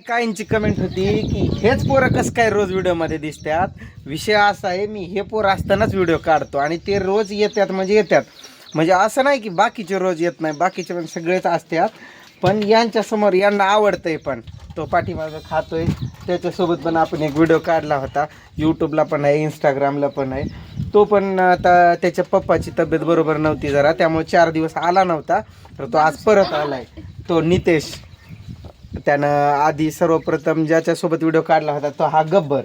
काहींची कमेंट होती की हेच पोरं कसं काय रोज व्हिडिओमध्ये दिसतात. विषय असा आहे, मी हे पोरं असतानाच व्हिडिओ काढतो आणि ते रोज येतात म्हणजे असं नाही की बाकीचे रोज येत नाही, बाकीचे पण सगळेच असतात. पण यांच्यासमोर यांना आवडतंय, पण तो पाठीमागं खातोय त्याच्यासोबत पण आपण एक व्हिडिओ काढला होता. यूट्यूबला पण आहे, इंस्टाग्रामला पण आहे. तो पण आता त्याच्या पप्पाची तब्येत बरोबर नव्हती जरा, त्यामुळे 4 दिवस आला नव्हता. तर तो आज परत आलाय, तो नितेश. त्यानं आधी सर्वप्रथम ज्याच्यासोबत व्हिडिओ काढला होता तो हा गब्बर.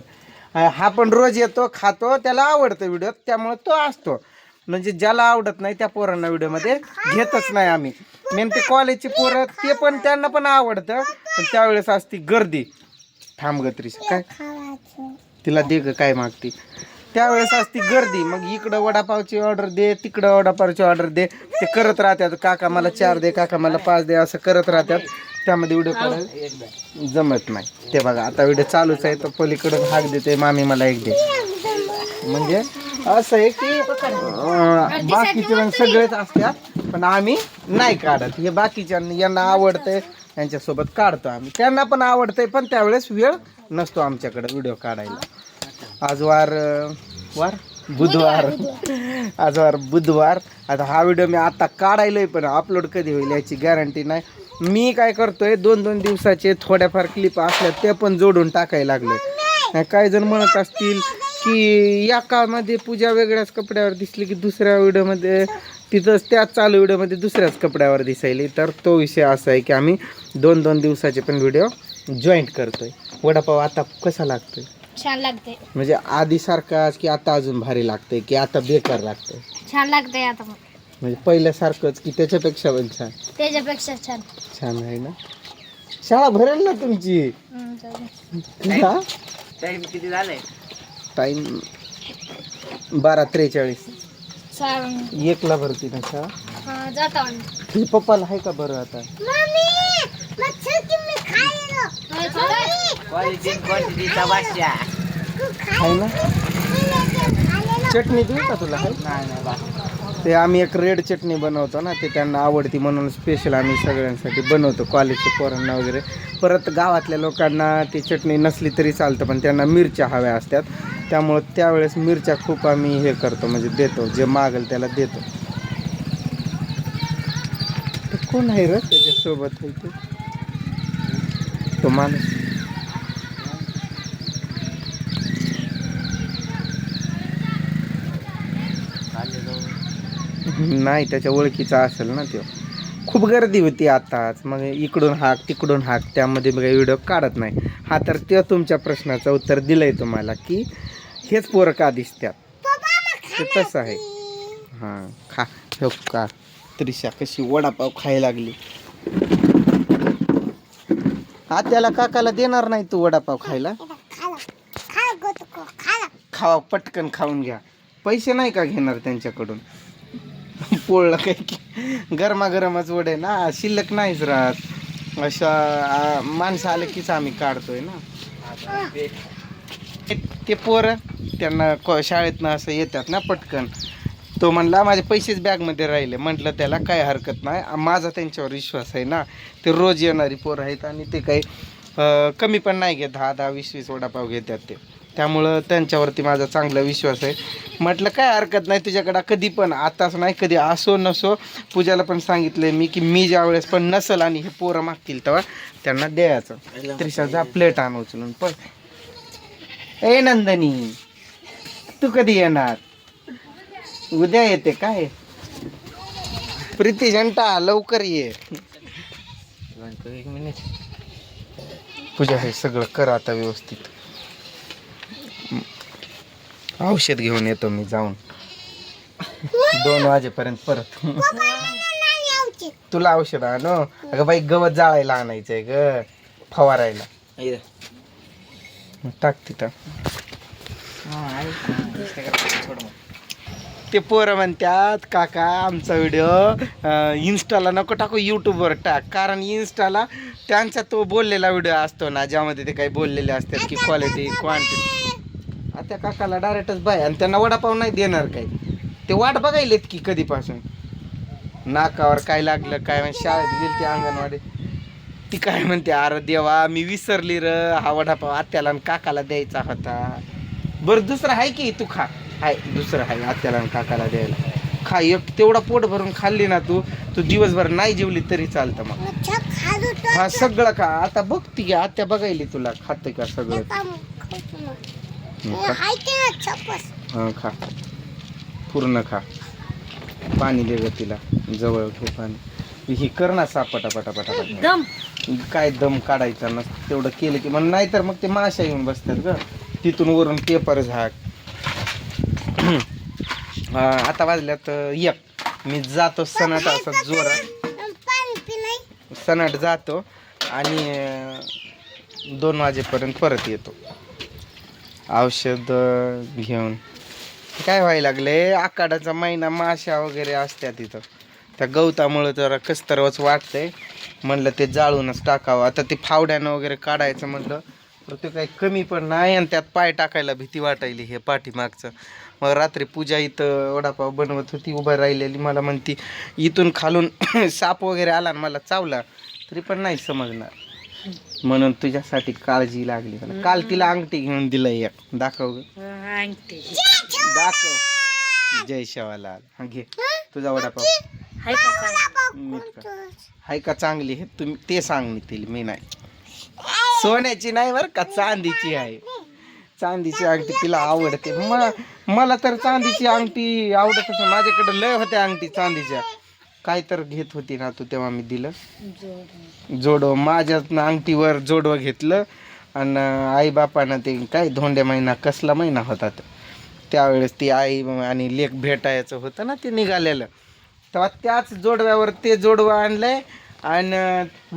हा पण रोज येतो, खातो, त्याला आवडतं व्हिडिओ, त्यामुळे तो असतो. म्हणजे ज्याला आवडत नाही त्या पोरांना व्हिडिओमध्ये घेतच नाही आम्ही. नेमके कॉलेजचे पोरं ते पण, त्यांना पण आवडतं, पण त्यावेळेस असती गर्दी. थांब गत्रीस काय तिला दे ग, काय मागती. त्यावेळेस असती गर्दी, मग इकडं वडापावची ऑर्डर दे, तिकडं वडापावची ऑर्डर दे, ते करत राहतात. काका मला 4 दे, काका मला 5 दे, असं करत राहतात. त्यामध्ये व्हिडिओ काढायला जमत नाही. ते बघा आता व्हिडिओ चालूच आहे, तर पलीकडून हाक देते, मामी मला एक दे. म्हणजे असं आहे की बाकीचे पण सगळेच असतात, पण आम्ही नाही काढत. हे बाकीच्या यांना आवडतंय, यांच्यासोबत काढतो आम्ही. त्यांना पण आवडतंय, पण त्यावेळेस वेळ नसतो आमच्याकडे व्हिडिओ काढायला. आज बुधवार. आज बुधवार. आता हा व्हिडिओ मी आता काढायलोय, पण अपलोड कधी होईल याची गॅरंटी नाही. मी काय करतोय, 2-2 दिवसाचे थोड्याफार क्लिप असल्या ते पण जोडून टाकायला लागलोय. काही जण म्हणत असतील की या काळामध्ये पूजा वेगळ्याच कपड्यावर दिसली की दुसऱ्या व्हिडिओमध्ये तिथंच त्याच चालू व्हिडिओमध्ये दुसऱ्याच कपड्यावर दिसायली. तर तो विषय असा आहे की आम्ही 2-2 दिवसाचे पण व्हिडिओ जॉईंट करतोय. वडापाव आता कसा लागतोय? छान लागते. म्हणजे आधी सारखाच की आता अजून भारी लागतंय की आता बेकार लागतंय? छान लागतंय आता. म्हणजे पहिल्यासारखंच की त्याच्यापेक्षा पण छान? त्याच्यापेक्षा छान. छान आहे ना. शाळा भरेल ना तुमची? टाइम किती झालाय? टाइम 12:43. 1ला भरती ना शाळा? जाता हे पप्पाला आहे का बरं आता? आहे ना. चटणी देऊ का तुला? ते आम्ही एक रेड चटणी बनवतो ना, ते त्यांना आवडती म्हणून स्पेशल आम्ही सगळ्यांसाठी बनवतो, कॉलेजच्या पोरांना वगैरे. परत गावातल्या लोकांना ती चटणी नसली तरी चालतं, पण त्यांना मिरच्या हव्या असतात, त्यामुळं त्यावेळेस मिरच्या खूप आम्ही हे करतो, म्हणजे देतो, जे मागेल त्याला देतो. कोण आहे रे त्याच्यासोबत? तो माणूस नाही, त्याच्या ओळखीचा असेल ना तो. खूप गर्दी होती आताच, मग इकडून हाक तिकडून हाक, त्यामध्ये मग व्हिडिओ काढत नाही. हा तर ते तुमच्या प्रश्नाचं उत्तर दिलंय तुम्हाला की हेच पोरं का दिसतात, ते तसं आहे. हां खा. हो का त्रिशा कशी वडापाव खायला लागली. त्याला काकाला देणार नाही तू वडापाव खायला? खावा, पटकन खाऊन घ्या. पैसे नाही का घेणार त्यांच्याकडून? पोळला काही गरमागरमच वडे ना, शिल्लक नाहीच राहत. अशा माणसं आले कीच आम्ही काढतोय ना. ते पोरं त्यांना शाळेतनं असं येतात ना पटकन. तो म्हणला माझे पैसेच बॅगमध्ये राहिले. म्हटलं त्याला काय हरकत नाही, माझा त्यांच्यावर विश्वास आहे ना. ते रोज येणारी पोरं आहेत आणि ते काही कमी पण नाही घेत, 10-10, 20-20 वडापाव घेतात ते, त्यामुळं त्यांच्यावरती माझा चांगला विश्वास आहे. म्हटलं काय हरकत नाही तुझ्याकडं कधी पण, आताच नाही कधी असो नसो. पूजाला पण सांगितलंय मी की मी ज्या वेळेस पण नसल आणि हे पोरं मागतील तेव्हा त्यांना द्यायचं. त्रिशाचा प्लेट आण उचलून. पण ए नंदनी, तू कधी येणार? उद्या येते काय? प्रीती जंटा लवकर ये. पूजा हे सगळं कर आता व्यवस्थित. औषध घेऊन येतो मी जाऊन 2 वाजेपर्यंत परत. तुला औषध आणू? अगं बाई गवत जाळायला आणायचंय ग, फवारायला. टाक तिथं. ते पोरं म्हणतात काका आमचा व्हिडिओ इन्स्टाला नको टाकू, यूट्यूबवर टाक. कारण इन्स्टाला त्यांचा तो बोललेला व्हिडिओ असतो ना, ज्यामध्ये ते काही बोललेले असतात की क्वालिटी क्वांटिटी. आता काकाला डायरेक्टच बाय, आणि त्यांना वडापाव नाही देणार काही. ते वाट बघायलेत की कधीपासून. नाकावर काय लागलं काय, शाळेत गेली ती अंगणवाडी. ती काय म्हणते, अरे देवा मी विसरली र, हा वडापाव आत्याला आणि काकाला द्यायचा होता. बरं दुसरं आहे की तू खा, हाय दुसरं आहे आत्याला आणि काकाला द्यायला. खा, एक तेवढा पोट भरून खाल्ली ना तू दिवसभर नाही जेवली तरी चालतं मग. हा सगळं खा. आता बघती की आत्या बघायली तुला खाते का सगळं. हा खा, पूर्ण खा. पाणी दे ग तिला, जवळ घे पाणी. ही कर ना साप पटापटा. दम काय दम काढायचा ना, तेवढं केलं की मग नाहीतर मग ते माशा येऊन बसतात ग. तिथून वरून पेपर झाक. आता वाजल्यात 1. मी जातो सनाट असा जोरात, सनाट जातो आणि 2 वाजेपर्यंत परत येतो औषध घेऊन. काय व्हायला लागले, आखाडाचा महिना माशा वगैरे असत्या तिथं. त्या गवतामुळं जरा कस्तरवच वाटतंय. म्हणलं ते जाळूनच टाकावं. आता ते फावड्यानं वगैरे काढायचं म्हटलं तर ते काही कमी पण नाही, आणि त्यात पाय टाकायला भीती वाटायली हे पाठीमागचं. मग रात्री पूजा इथं वडापाव बनवत होती, उभं राहिलेली. मला म्हणती इथून खालून साप वगैरे आला आणि मला चावला तरी पण नाही समजणार, म्हणून तुझ्यासाठी काळजी लागली मला. काल तिला अंगठी घेऊन दिलं एक. दाखव ग, दाखव. जय शेवालाल. हा घे तुझा वडापाव. हाय का चांगली आहे तुम्ही ते सांग. मी तिला, मी नाही. सोन्याची नाही बरं का, चांदीची आहे. चांदीची अंगठी तिला आवडते. मला तर चांदीची अंगठी आवडतच नाही. माझ्याकडे लय होत्या अंगठी चांदीच्या. काय तर घेत होती ना तू तेव्हा मी दिलं जोडवं. माझ्या अंगठीवर जोडवं घेतलं. आणि आई बापानं ते काय धोंड्या महिना कसला महिना होता त्यावेळेस ती आई आणि लेक भेटायचं होतं ना ते निघालेलं, तेव्हा त्याच जोडव्यावर ते जोडवं आणलंय. आणि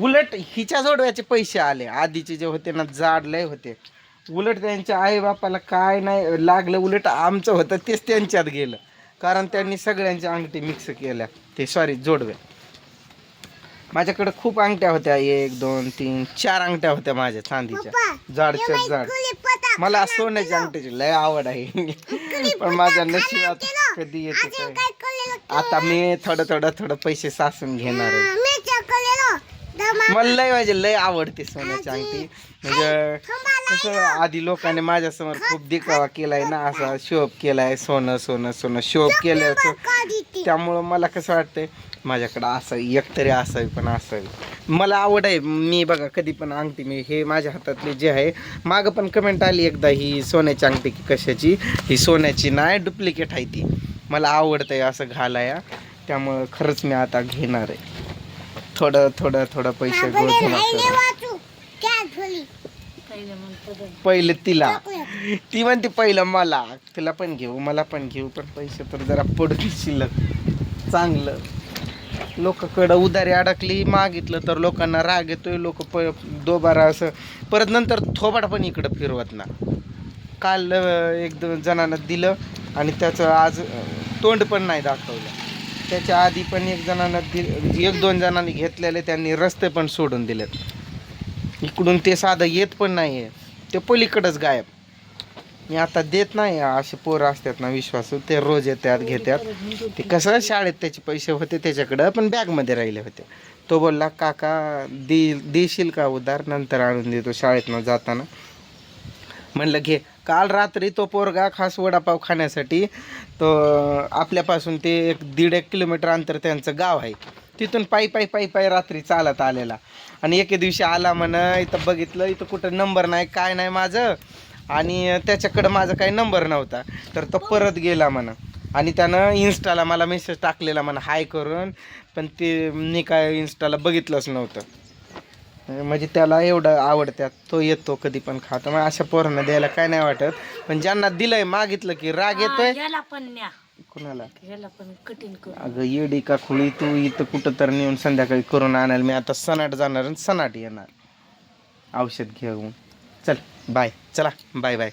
उलट हिच्या जोडव्याचे पैसे आले. आधीचे जे होते ना जाड लय होते. उलट त्यांच्या आई बापाला काय नाही लागलं, उलट आमचं होतं तेच त्यांच्यात गेलं. कारण त्यांनी सगळ्यांच्या अंगठी मिक्स केल्या. ते सॉरी जोडव्या. माझ्याकडे खूप अंगठ्या होत्या, 1 2 3 4 अंगठ्या होत्या माझ्या चांदीच्या, जाडच्या जाड. मला सोन्याच्या अंगठीची लय आवड आहे. पण माझ्या नशिबात कधी येते काय. आता मी थोडं पैसे साचून घेणार आहे. मला लय आवडते सोन्याची अंगठी. म्हणजे कसं आधी लोकांनी माझ्यासमोर खूप दिखावा केलाय ना, असा शोप केलाय, सोनं शोप केल्याचं. त्यामुळं मला कसं वाटतंय माझ्याकडं असावी, एकतरी असावी, पण असावी. मला आवड आहे. मी बघा कधी पण अंगठी, मी हे माझ्या हातातले जे आहे, मागं पण कमेंट आली एकदा ही सोन्याची अंगठी की कशाची. ही सोन्याची नाही, डुप्लिकेट आहे ती. मला आवडतंय असं घालाया, त्यामुळं खरंच मी आता घेणार आहे. थोडं पैसे पहिले तिला, ती म्हणते पहिलं मला, तिला पण घेऊ मला पण घेऊ, पण पैसे तर जरा पडतील शिल्लक. चांगलं लोकांकडं उधारी अडकली, मागितलं तर लोकांना राग येतोय. लोक दोबारा असं परत नंतर थोबाड पण इकडं फिरवत ना. काल 1-2 जणांना दिलं आणि त्याचं आज तोंड पण नाही दाखवलं. त्याच्या आधी पण 1-2 जणांनी घेतलेले, त्यांनी रस्ते पण सोडून दिलेत. इकडून ते साधं येत पण नाही आहे, ते पलीकडंच गायब. मी आता देत नाही. असे पोरं असतात ना विश्वासू, ते रोज येतात घेतात. ते कसं शाळेत त्याचे पैसे होते त्याच्याकडं, पण बॅगमध्ये राहिले होते. तो बोलला काका देशील का उधार, नंतर आणून देतो शाळेतनं जाताना. म्हणलं घे. काल रात्री तो पोरगा खास वडापाव खाण्यासाठी, तो आपल्यापासून ते 1-1.5 किलोमीटर अंतर त्यांचं गाव आहे, तिथून पायी रात्री चालत आलेला. आणि एके दिवशी आला म्हण, इथं बघितलं इथं कुठं नंबर नाही काय नाही माझं, आणि त्याच्याकडं माझा काही नंबर नव्हता. तर तो परत गेला म्हणा, आणि त्यानं इन्स्टाला मला मेसेज टाकलेला म्हणा हाय करून, पण ते मी काय इन्स्टाला बघितलंच नव्हतं. म्हणजे त्याला एवढं आवडत्यात, तो येतो कधी पण खातो. मग अशा पोरांना द्यायला काय नाही वाटत, पण ज्यांना दिलंय मागितलं की राग येतोय. कुणाला अगं येडी का खुळी तू, इथं कुठं तर नेऊन संध्याकाळी करून आणायला. मी आता सनाट जाणार आणि सनाट येणार औषध घेऊन. चल बाय, चला बाय.